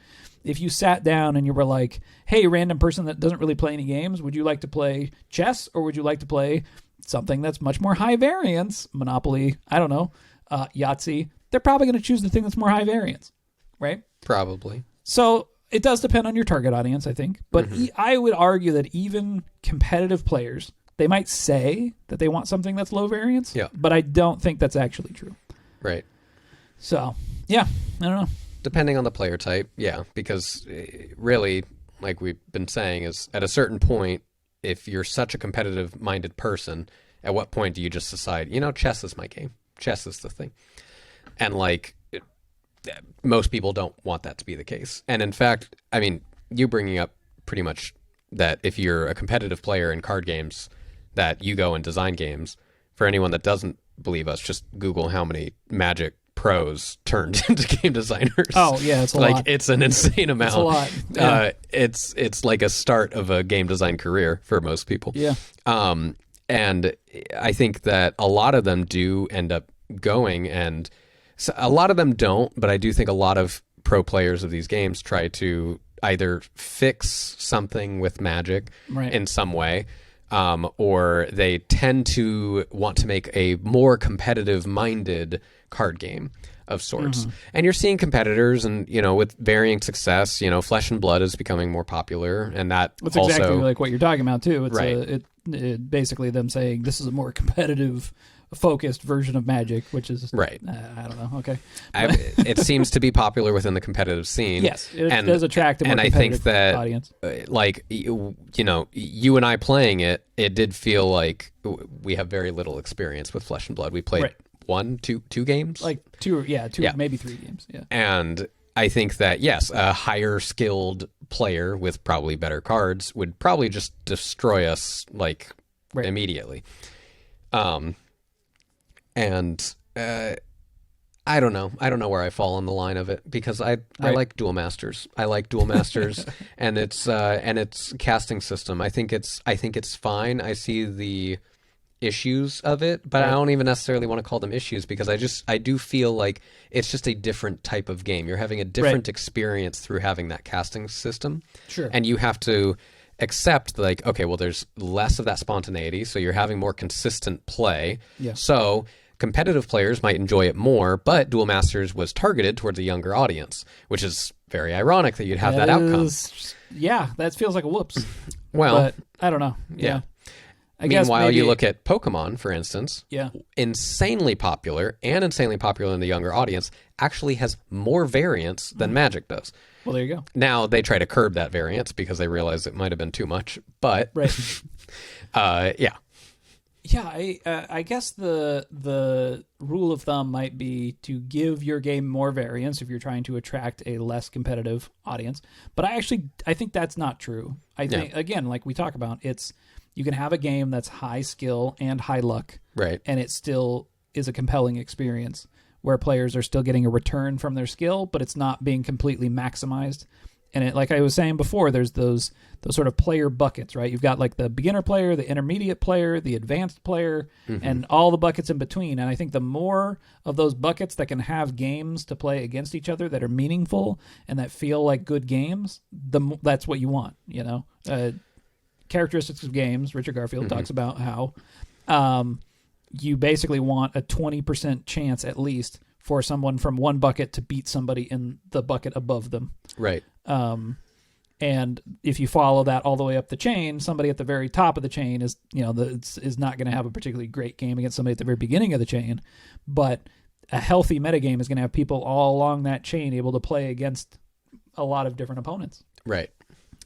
if you sat down and you were like, hey, random person that doesn't really play any games, would you like to play chess or would you like to play something that's much more high variance? Monopoly, I don't know, Yahtzee. They're probably going to choose the thing that's more high variance, right? Probably. So it does depend on your target audience, I think. But I would argue that even competitive players, they might say that they want something that's low variance, but I don't think that's actually true. Right. So, yeah, I don't know. Depending on the player type, because really, like we've been saying, is at a certain point, if you're such a competitive-minded person, at what point do you just decide, chess is my game. Chess is the thing. And, most people don't want that to be the case. And, in fact, I mean, you bringing up pretty much that if you're a competitive player in card games, that you go and design games. For anyone that doesn't believe us, just Google how many Magic pros turned into game designers. Oh yeah, it's a lot. It's an insane amount. It's a lot. Yeah. It's like a start of a game design career for most people. Yeah. And I think that a lot of them do end up going, and a lot of them don't. But I do think a lot of pro players of these games try to either fix something with Magic in some way. Or they tend to want to make a more competitive-minded card game of sorts. And you're seeing competitors, and with varying success. Flesh and Blood is becoming more popular, and that's also exactly like what you're talking about too. It's it basically them saying this is a more competitive, focused version of Magic, which is I don't know. Okay, it seems to be popular within the competitive scene. Yes, it does attract a more competitive audience. You and I playing it did feel like we have very little experience with Flesh and Blood. We played two games, two, maybe 3 games. Yeah, and I think that yes, a higher skilled player with probably better cards would probably just destroy us immediately. And I don't know. I don't know where I fall on the line of it because I like Duel Masters. I like Duel Masters and its casting system. I think it's fine. I see the issues of it, but I don't even necessarily want to call them issues because I do feel like it's just a different type of game. You're having a different experience through having that casting system. Sure. And you have to accept okay, well, there's less of that spontaneity, so you're having more consistent play. Yeah. So competitive players might enjoy it more, but Duel Masters was targeted towards a younger audience, which is very ironic that you'd have that outcome. Yeah, that feels like a whoops. Well, but I don't know. Yeah. Meanwhile, you look at Pokemon, for instance, insanely popular and insanely popular in the younger audience, actually has more variance than Magic does. Well, there you go. Now, they try to curb that variance because they realize it might have been too much, but yeah. Yeah, I guess the rule of thumb might be to give your game more variance if you're trying to attract a less competitive audience. But I think that's not true. I think, again, like we talk about, you can have a game that's high skill and high luck, right? And it still is a compelling experience where players are still getting a return from their skill, but it's not being completely maximized. And like I was saying before, there's those sort of player buckets, right? You've got like the beginner player, the intermediate player, the advanced player, and all the buckets in between. And I think the more of those buckets that can have games to play against each other that are meaningful and that feel like good games, that's what you want, you know? Characteristics of games, Richard Garfield talks about how you basically want a 20% chance at least for someone from one bucket to beat somebody in the bucket above them. Right. And if you follow that all the way up the chain, somebody at the very top of the chain is not going to have a particularly great game against somebody at the very beginning of the chain. But a healthy metagame is going to have people all along that chain able to play against a lot of different opponents. Right.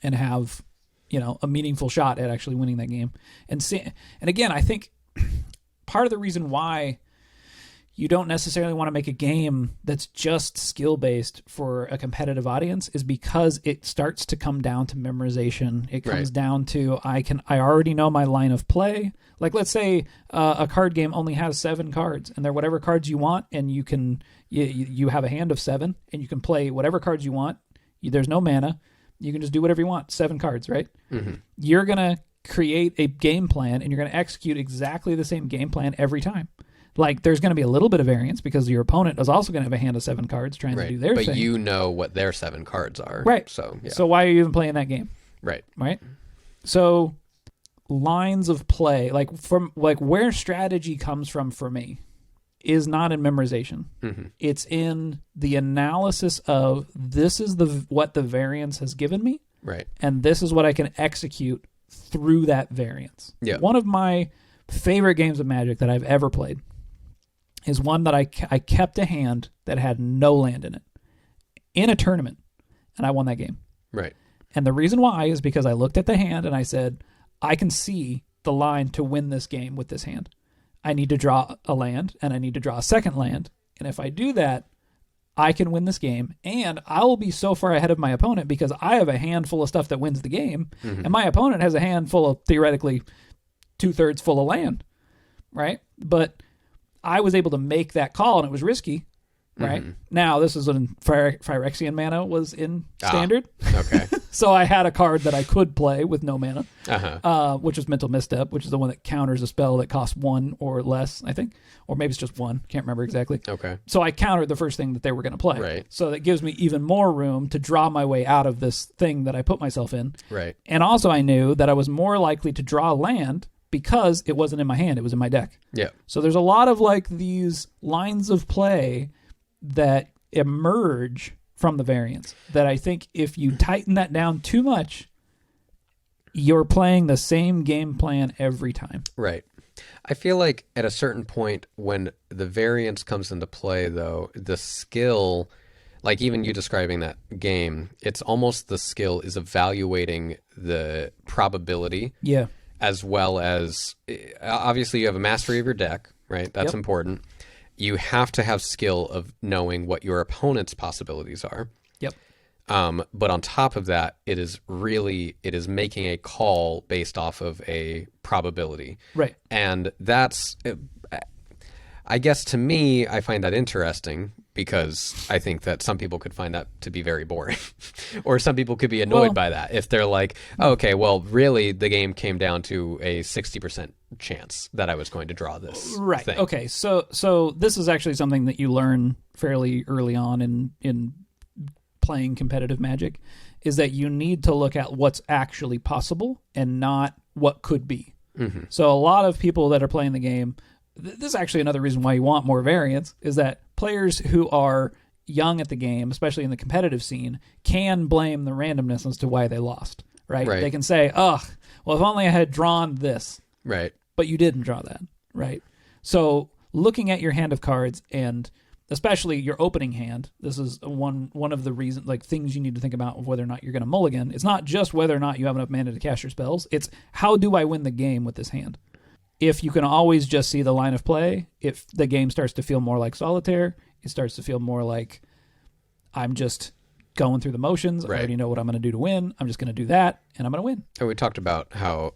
And have, a meaningful shot at actually winning that game. And again, I think part of the reason why you don't necessarily want to make a game that's just skill-based for a competitive audience is because it starts to come down to memorization. It comes down to, I already know my line of play. Like, let's say a card game only has 7 cards, and they're whatever cards you want, and you have a hand of 7, and you can play whatever cards you want. There's no mana. You can just do whatever you want. 7 cards, right? Mm-hmm. You're going to create a game plan, and you're going to execute exactly the same game plan every time. Like, there's going to be a little bit of variance because your opponent is also going to have a hand of 7 cards trying to do their thing. But you know what their 7 cards are. Right. So why are you even playing that game? Right. Right? So lines of play, where strategy comes from for me is not in memorization. Mm-hmm. It's in the analysis of this is what the variance has given me. Right. And this is what I can execute through that variance. Yeah. One of my favorite games of Magic that I've ever played is one that I kept a hand that had no land in it in a tournament, and I won that game. Right. And the reason why is because I looked at the hand and I said, I can see the line to win this game with this hand. I need to draw a land, and I need to draw a second land. And if I do that, I can win this game, and I will be so far ahead of my opponent because I have a handful of stuff that wins the game, and my opponent has a hand full of theoretically 2/3 full of land, right? But I was able to make that call, and it was risky, right? Mm-hmm. Now, this is when Phyrexian mana was in standard. Okay. So I had a card that I could play with no mana, which was Mental Misstep, which is the one that counters a spell that costs 1 or less, I think. Or maybe it's just 1. Can't remember exactly. Okay. So I countered the first thing that they were going to play. Right. So that gives me even more room to draw my way out of this thing that I put myself in. Right. And also I knew that I was more likely to draw land because it wasn't in my hand, it was in my deck. Yeah. So there's a lot of these lines of play that emerge from the variance that I think if you tighten that down too much, you're playing the same game plan every time. Right. I feel like at a certain point when the variance comes into play, though, the skill, like even you describing that game, it's almost the skill is evaluating the probability. Yeah. As well as, obviously you have a mastery of your deck, right? That's important. You have to have skill of knowing what your opponent's possibilities are. Yep. But on top of that, it is making a call based off of a probability. Right. And that's, I guess to me, I find that interesting because I think that some people could find that to be very boring. Or some people could be annoyed by that. If they're like, oh, okay, well, really the game came down to a 60% chance that I was going to draw this thing. Okay, so this is actually something that you learn fairly early on in playing competitive Magic, is that you need to look at what's actually possible and not what could be. Mm-hmm. So a lot of people that are playing the game this is actually another reason why you want more variance, is that players who are young at the game, especially in the competitive scene, can blame the randomness as to why they lost, right? They can say, well, if only I had drawn this. Right. But you didn't draw that, right? So looking at your hand of cards, and especially your opening hand, this is one of the reasons, like, things you need to think about of whether or not you're going to mulligan. It's not just whether or not you have enough mana to cast your spells. It's how do I win the game with this hand? If you can always just see the line of play, if the game starts to feel more like solitaire, it starts to feel more like I'm just going through the motions. Right. I already know what I'm going to do to win. I'm just going to do that, and I'm going to win. And we talked about how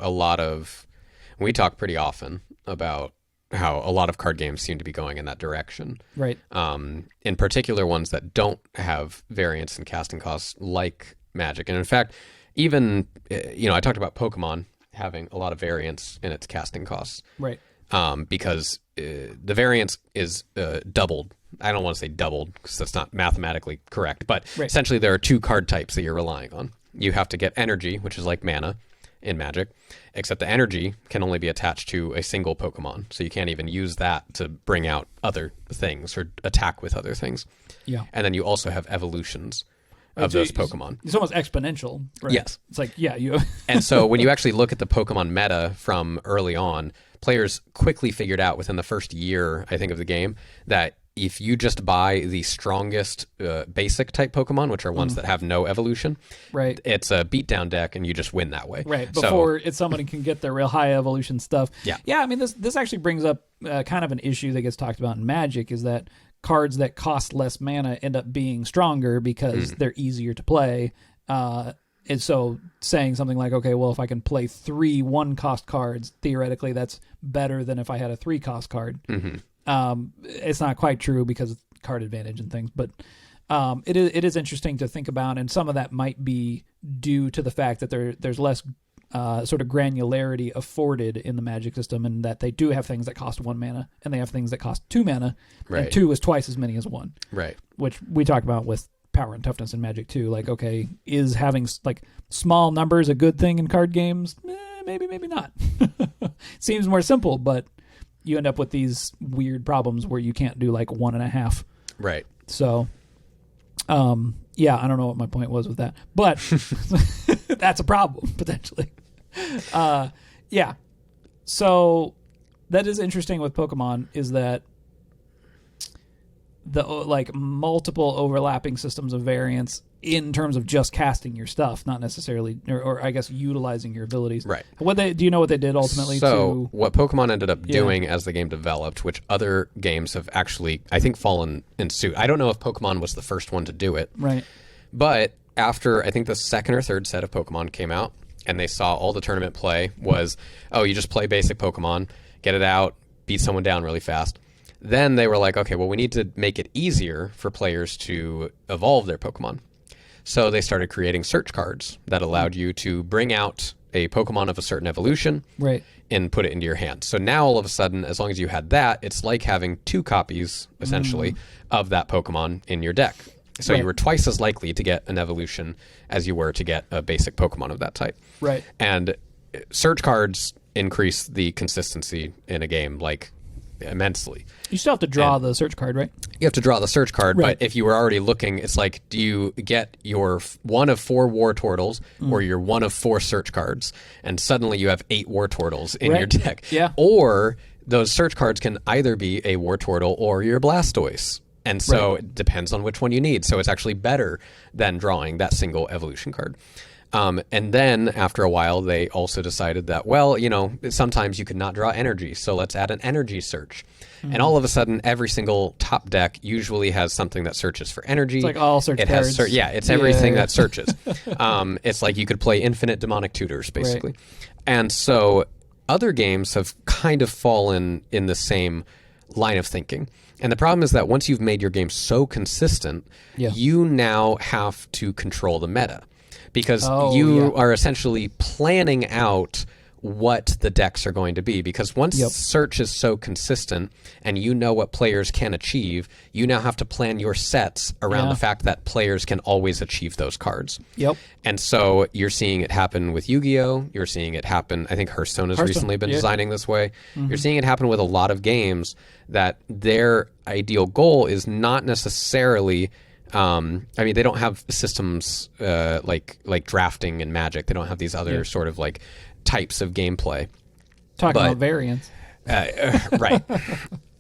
we talk pretty often about how a lot of card games seem to be going in that direction. Right. In particular, ones that don't have variance and casting costs like Magic. And in fact, even, I talked about Pokemon having a lot of variance in its casting costs. Right. Because the variance is doubled. I don't want to say doubled because that's not mathematically correct, but essentially there are 2 card types that you're relying on. You have to get energy, which is like mana in Magic, except the energy can only be attached to a single Pokemon, so you can't even use that to bring out other things or attack with other things. Yeah. And then you also have evolutions of those Pokemon. It's almost exponential, right? Yes. It's like, you... And so when you actually look at the Pokemon meta from early on, players quickly figured out within the first year, I think, of the game, that if you just buy the strongest basic type Pokemon, which are ones that have no evolution, right, it's a beatdown deck and you just win that way. Right, before somebody can get their real high evolution stuff. Yeah. Yeah, I mean, this actually brings up kind of an issue that gets talked about in Magic, is that cards that cost less mana end up being stronger because they're easier to play. And so saying something like, okay, well, if I can play 3 1-cost cards, theoretically that's better than if I had a 3-cost card. It's not quite true because of card advantage and things, but it is interesting to think about, and some of that might be due to the fact that there's less sort of granularity afforded in the Magic system, and that they do have things that cost 1 mana, and they have things that cost 2 mana, and 2 is twice as many as 1. Right. Which we talked about with power and toughness in Magic too. Like, okay, is having like small numbers a good thing in card games? Maybe not. Seems more simple, but you end up with these weird problems where you can't do like 1.5. Right. So, I don't know what my point was with that, but that's a problem potentially. Yeah. So that is interesting with Pokemon, is that the like multiple overlapping systems of variance in terms of just casting your stuff, not necessarily, or I guess utilizing your abilities. Right. Do you know what they did ultimately? So what Pokemon ended up doing as the game developed, which other games have actually, I think, fallen in suit. I don't know if Pokemon was the first one to do it. Right. But after, I think, the second or third set of Pokemon came out, and they saw all the tournament play was, you just play basic Pokemon, get it out, beat someone down really fast. Then they were like, okay, well, we need to make it easier for players to evolve their Pokemon. So they started creating search cards that allowed you to bring out a Pokemon of a certain evolution, right, and put it into your hand. So now all of a sudden, as long as you had that, it's like having 2 copies, essentially, of that Pokemon in your deck. So you were twice as likely to get an evolution as you were to get a basic Pokemon of that type. Right. And search cards increase the consistency in a game, like, immensely. You still have to draw the search card, right? You have to draw the search card, right, but if you were already looking, it's like, do you get your 1 of 4 War Turtles or your 1 of 4 search cards, and suddenly you have 8 War Turtles in your deck. Yeah. Or those search cards can either be a War Turtle or your Blastoise. And so it depends on which one you need. So it's actually better than drawing that single evolution card. And then after a while, they also decided that, well, sometimes you could not draw energy, so let's add an energy search. And all of a sudden, every single top deck usually has something that searches for energy. It's like all search cards. It's everything that searches. It's like you could play infinite demonic tutors, basically. Right. And so other games have kind of fallen in the same line of thinking. And the problem is that once you've made your game so consistent, you now have to control the meta. Because you are essentially planning out what the decks are going to be, because once search is so consistent and you know what players can achieve, you now have to plan your sets around the fact that players can always achieve those cards. And so you're seeing it happen with Yu-Gi-Oh! You're seeing it happen, I think Hearthstone has recently been designing this way. You're seeing it happen with a lot of games that their ideal goal is not necessarily... I mean, they don't have systems like drafting and Magic. They don't have these other sort of like types of gameplay. Talking about variance. Right.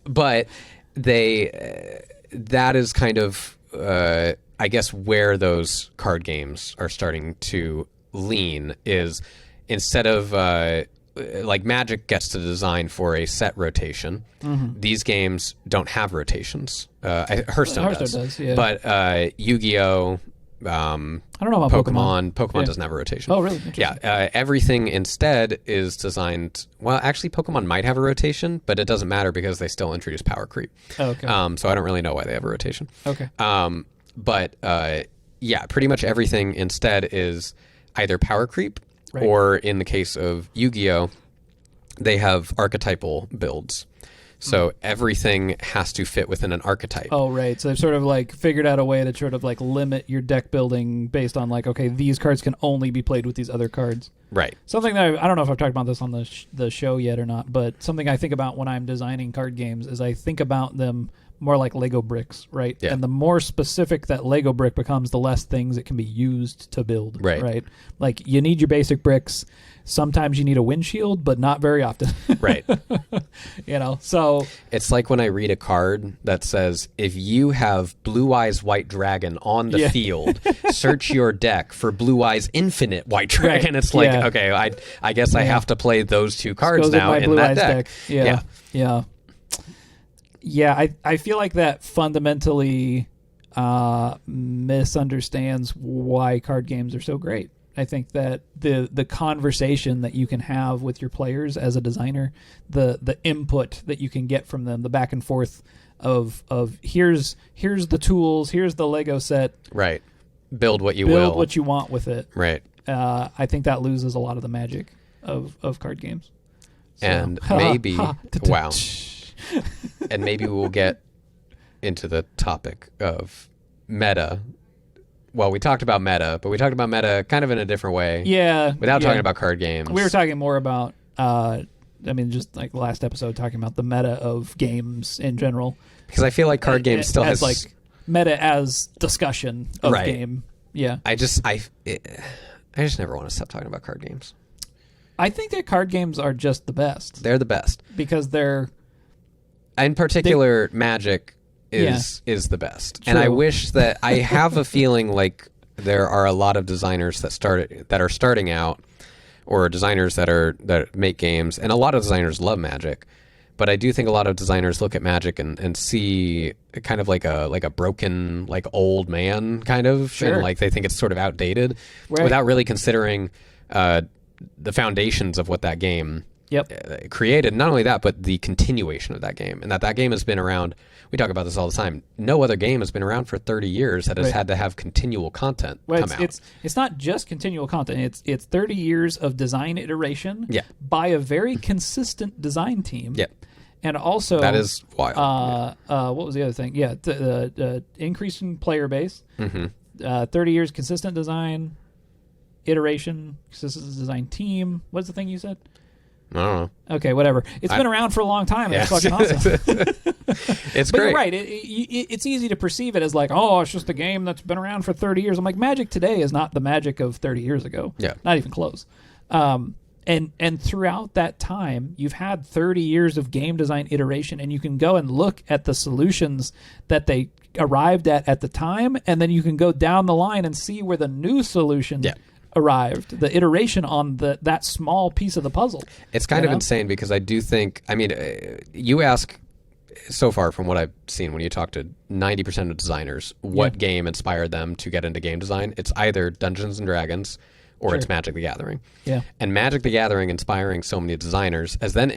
But that is kind of, I guess, where those card games are starting to lean, is instead of like Magic gets to design for a set rotation. These games don't have rotations. Hearthstone does. But Yu-Gi-Oh! I don't know about Pokemon. Pokemon doesn't have a rotation. Oh, really? Yeah. Everything instead is designed... Well, actually, Pokemon might have a rotation, but it doesn't matter because they still introduce power creep. Oh, okay. So I don't really know why they have a rotation. Okay. But yeah, pretty much everything instead is either power creep, or in the case of Yu-Gi-Oh!, they have archetypal builds. So everything has to fit within an archetype. Oh, right. So they've sort of like figured out a way to sort of like limit your deck building based on like, okay, these cards can only be played with these other cards. Right. Something that I don't know if I've talked about this on the show yet or not, but something I think about when I'm designing card games is I think about them more like Lego bricks, right? Yeah. And the more specific that Lego brick becomes, the less things it can be used to build, right? Like you need your basic bricks. Sometimes you need a windshield, but not very often. Right. So... It's like when I read a card that says, if you have Blue Eyes White Dragon on the field, search your deck for Blue Eyes Infinite White Dragon. It's like, okay, I guess I have to play those two cards now in that deck. Yeah, I feel like that fundamentally misunderstands why card games are so great. I think that the conversation that you can have with your players as a designer, the input that you can get from them, the back and forth of here's the tools, here's the Lego set. Right. Build what you Build what you want with it. Right. I think that loses a lot of the magic of card games. So, and maybe... Wow. And maybe we'll get into the topic of meta. Well, we talked about meta, but we talked about meta kind of in a different way. Yeah. Without talking about card games. We were talking more about, just like the last episode, talking about the meta of games in general. Because I feel like card games still has... like meta as discussion of game. Yeah. I just never want to stop talking about card games. I think that card games are just the best. They're the best. Because they're... In particular, Magic is the best. True. And I wish that... I have a feeling like there are a lot of designers that are starting out, or designers that make games, and a lot of designers love Magic. But I do think a lot of designers look at Magic and see kind of like a broken, like old man kind of, and like they think it's sort of outdated, without really considering the foundations of what that game created. Not only that, but the continuation of that game, and that game has been around. We talk about this all the time. No other game has been around for 30 years that has had to have continual content come out. It's not just continual content. It's 30 years of design iteration by a very consistent design team. Yeah. And also... That is wild. What was the other thing? Yeah, the increasing player base. 30 years consistent design, iteration, consistent design team. What's the thing you said? I don't know. Okay, whatever. It's been around for a long time. And it's fucking awesome. It's but great. You're right. It's easy to perceive it as like, oh, it's just a game that's been around for 30 years. I'm like, Magic today is not the Magic of 30 years ago. Yeah. Not even close. And throughout that time, you've had 30 years of game design iteration, and you can go and look at the solutions that they arrived at the time, and then you can go down the line and see where the new solution arrived, the iteration on that small piece of the puzzle. It's kind of insane because I do think, you ask, so far from what I've seen, when you talk to 90% of designers, what game inspired them to get into game design, it's either Dungeons & Dragons or it's Magic the Gathering. Yeah. And Magic the Gathering inspiring so many designers has then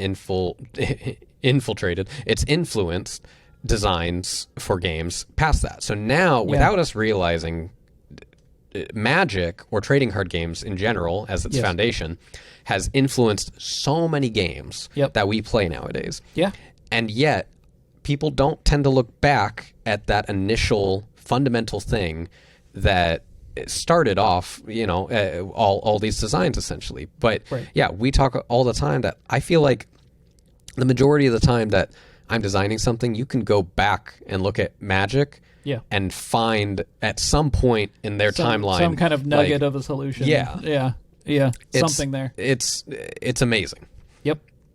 infiltrated, it's influenced designs for games past that. So now, without us realizing Magic or trading card games in general, as its foundation, has influenced so many games that we play nowadays. Yeah. And yet, people don't tend to look back at that initial fundamental thing that started off, all these designs essentially. But yeah, we talk all the time that I feel like the majority of the time that I'm designing something, you can go back and look at Magic and find at some point in their timeline some kind of nugget of a solution. Yeah. Something there. It's amazing. Yep.